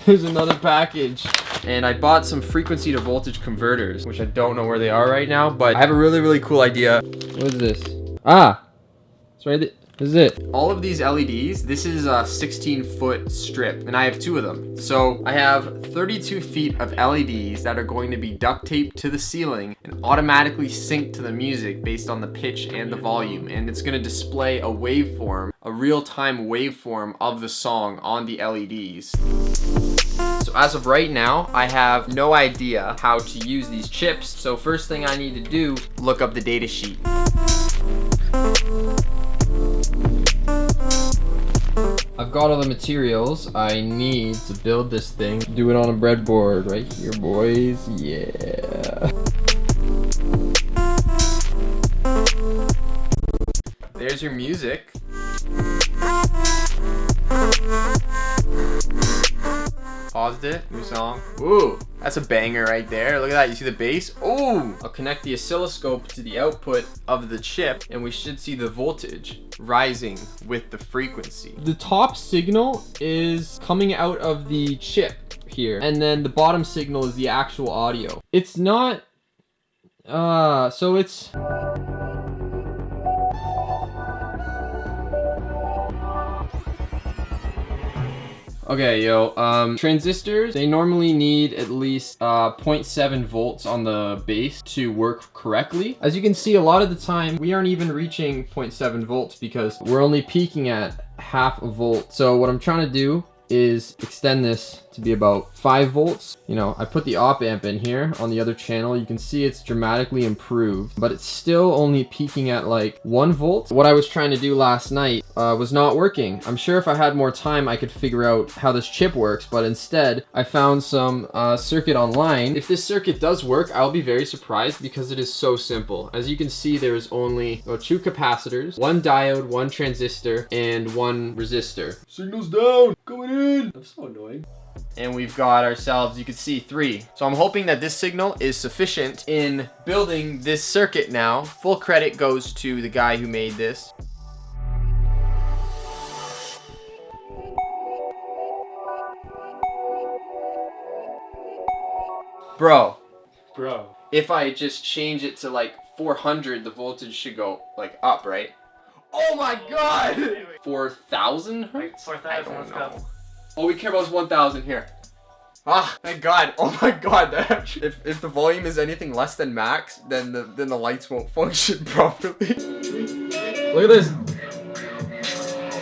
Here's another package. And I bought some frequency to voltage converters, which I don't know where they are right now, but I have a really cool idea. What is this? Ah, it's right there. This is it. All of these LEDs, this is a 16-foot strip, and I have 2 of them. So I have 32 feet of LEDs that are going to be duct taped to the ceiling and automatically sync to the music based on the pitch and the volume. And it's gonna display a waveform, a real-time waveform of the song on the LEDs. So as of right now, I have no idea how to use these chips. So first thing I need to do, look up the data sheet. I've got all the materials I need to build this thing. Do it on a breadboard right here, boys. Yeah. There's your music. Paused it, new song. Ooh, that's a banger right there. Look at that, you see the bass? Ooh! I'll connect the oscilloscope to the output of the chip and we should see the voltage rising with the frequency. The top signal is coming out of the chip here, and then the bottom signal is the actual audio. It's not, so it's... Okay, yo, transistors, they normally need at least 0.7 volts on the base to work correctly. As you can see, a lot of the time, we aren't even reaching 0.7 volts because we're only peaking at half a volt. So what I'm trying to do is extend this to be about 5 volts. You know, I put the op amp in here on the other channel. You can see it's dramatically improved, but it's still only peaking at like 1 volt. What I was trying to do last night was not working. I'm sure if I had more time, I could figure out how this chip works, but instead I found some circuit online. If this circuit does work, I'll be very surprised because it is so simple. As you can see, there's only 2 capacitors, 1 diode, 1 transistor, and 1 resistor. Signal's down, coming in. That's so annoying. And we've got ourselves, you can see 3. So I'm hoping that this signal is sufficient in building this circuit now. Full credit goes to the guy who made this. Bro, if I just change it to like 400, the voltage should go like up, right? Oh my god! 4,000 hertz? 4,000, let's go. All we care about is 1,000 here. Ah, thank God. Oh my God. If the volume is anything less than max, then the lights won't function properly. Look at this.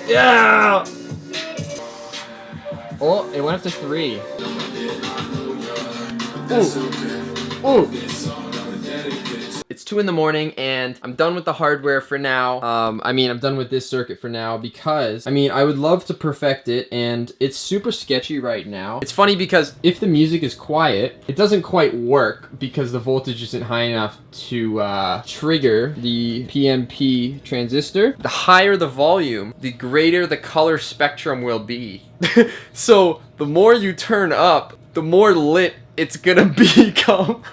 Yeah! Oh, it went up to 3. Ooh. Ooh. It's 2 in the morning and I'm done with the hardware for now. I'm done with this circuit for now because, I would love to perfect it and it's super sketchy right now. It's funny because if the music is quiet, it doesn't quite work because the voltage isn't high enough to trigger the PMP transistor. The higher the volume, the greater the color spectrum will be. So the more you turn up, the more lit it's gonna become.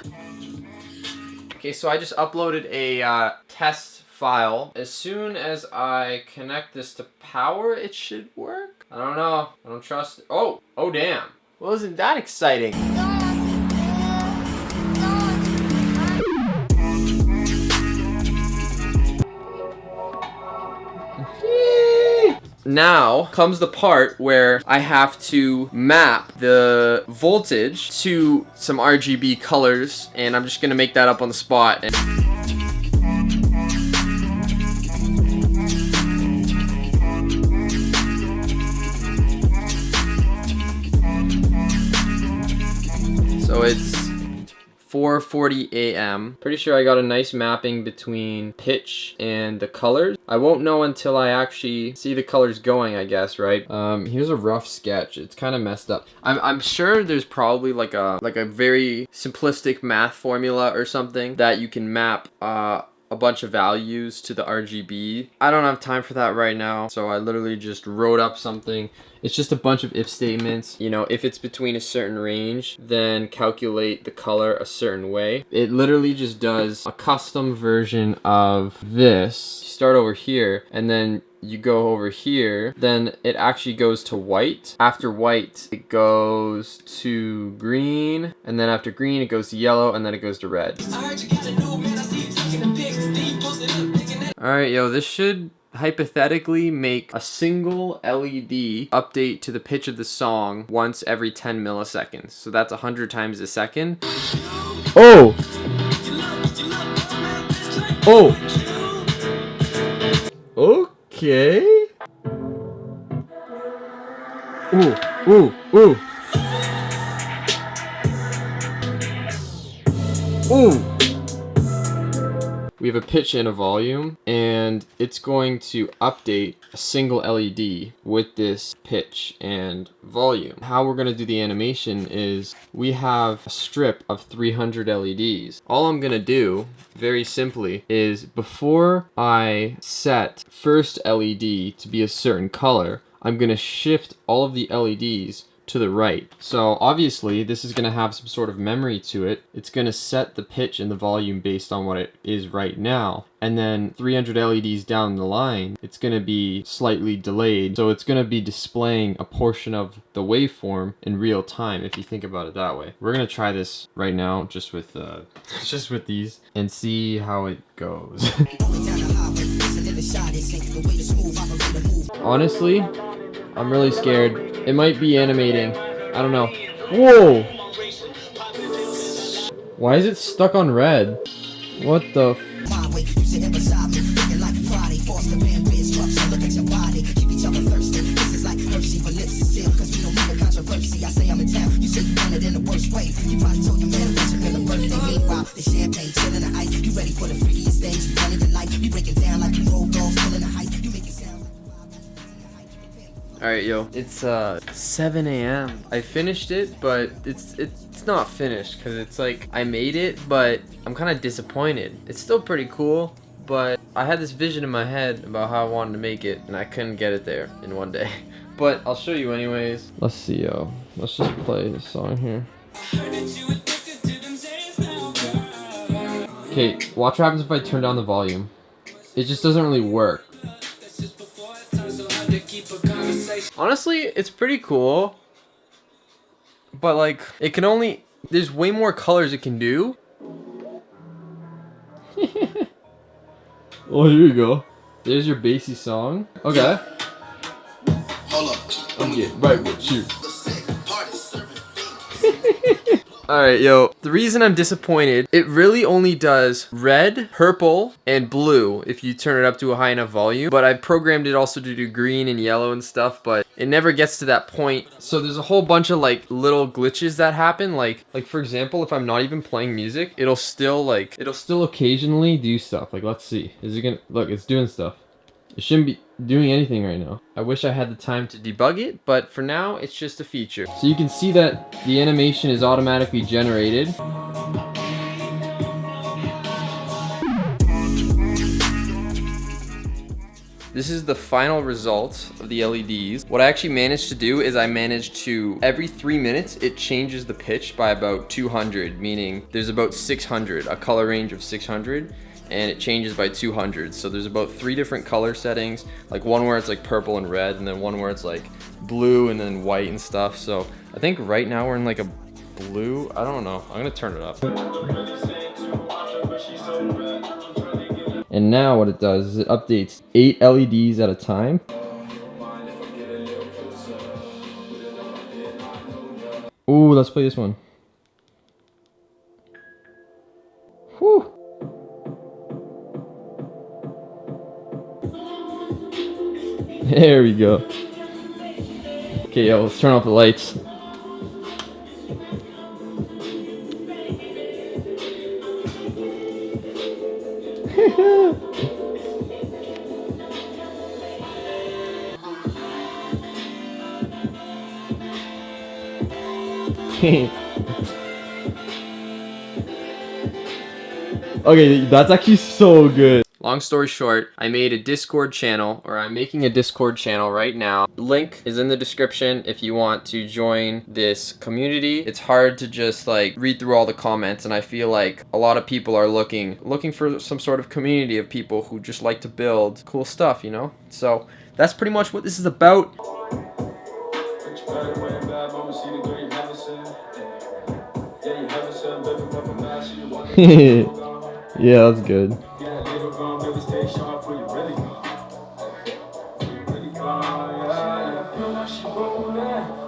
Okay, so I just uploaded a test file. As soon as I connect this to power, it should work. I don't know. I don't trust it. Oh damn. Well, isn't that exciting? Now comes the part where I have to map the voltage to some RGB colors, and I'm just gonna make that up on the spot. So it's 4:40 a.m. Pretty sure I got a nice mapping between pitch and the colors. I won't know until I actually see the colors going, I guess, right? Here's a rough sketch. It's kind of messed up. I'm sure there's probably like a very simplistic math formula or something that you can map a bunch of values to the RGB. I don't have time for that right now, so I literally just wrote up something. It's just a bunch of if statements. You know, if it's between a certain range, then calculate the color a certain way. It literally just does a custom version of this. You start over here, and then you go over here, then it actually goes to white. After white, it goes to green, and then after green, it goes to yellow, and then it goes to red. Alright, yo, this should hypothetically make a single LED update to the pitch of the song once every 10 milliseconds. So that's 100 times a second. Oh! Oh! Okay. Ooh, ooh, ooh. Ooh. We have a pitch and a volume, and it's going to update a single LED with this pitch and volume. How we're gonna do the animation is we have a strip of 300 LEDs. All I'm gonna do, very simply, is before I set first LED to be a certain color, I'm gonna shift all of the LEDs to the right. So obviously this is going to have some sort of memory to it. It's going to set the pitch and the volume based on what it is right now. And then 300 LEDs down the line, it's going to be slightly delayed. So it's going to be displaying a portion of the waveform in real time, if you think about it that way. We're going to try this right now just with these and see how it goes. Honestly, I'm really scared. It might be animating. I don't know. Whoa! Why is it stuck on red? What the f- Alright, yo, it's 7 a.m. I finished it, but it's not finished because it's like I made it, but I'm kind of disappointed. It's still pretty cool, but I had this vision in my head about how I wanted to make it, and I couldn't get it there in one day. But I'll show you anyways. Let's see, yo. Let's just play this song here. Okay, watch what happens if I turn down the volume. It just doesn't really work. Honestly, it's pretty cool, but like, it can only, there's way more colors it can do. Oh, here you go. There's your bassy song. Okay. I'm getting right with you. Alright, yo, the reason I'm disappointed, it really only does red, purple, and blue if you turn it up to a high enough volume. But I programmed it also to do green and yellow and stuff, but it never gets to that point. So there's a whole bunch of like little glitches that happen. Like for example, if I'm not even playing music, it'll still occasionally do stuff. Like, let's see. Is it gonna, look, it's doing stuff. It shouldn't be doing anything right now. I wish I had the time to debug it, but for now, it's just a feature. So you can see that the animation is automatically generated. This is the final result of the LEDs. What I actually managed to do is I managed to, every 3 minutes, it changes the pitch by about 200, meaning there's about 600, a color range of 600. And it changes by 200. So there's about 3 different color settings, like one where it's like purple and red, and then one where it's like blue and then white and stuff. So I think right now we're in like a blue. I don't know. I'm gonna turn it up. And now what it does is it updates 8 LEDs at a time. Ooh, let's play this one. Whew. There we go. Okay, yo, let's turn off the lights. Okay, that's actually so good. Long story short, I made a Discord channel, or I'm making a Discord channel right now. Link is in the description if you want to join this community. It's hard to just like read through all the comments, and I feel like a lot of people are looking for some sort of community of people who just like to build cool stuff, you know? So that's pretty much what this is about. Yeah, that's good.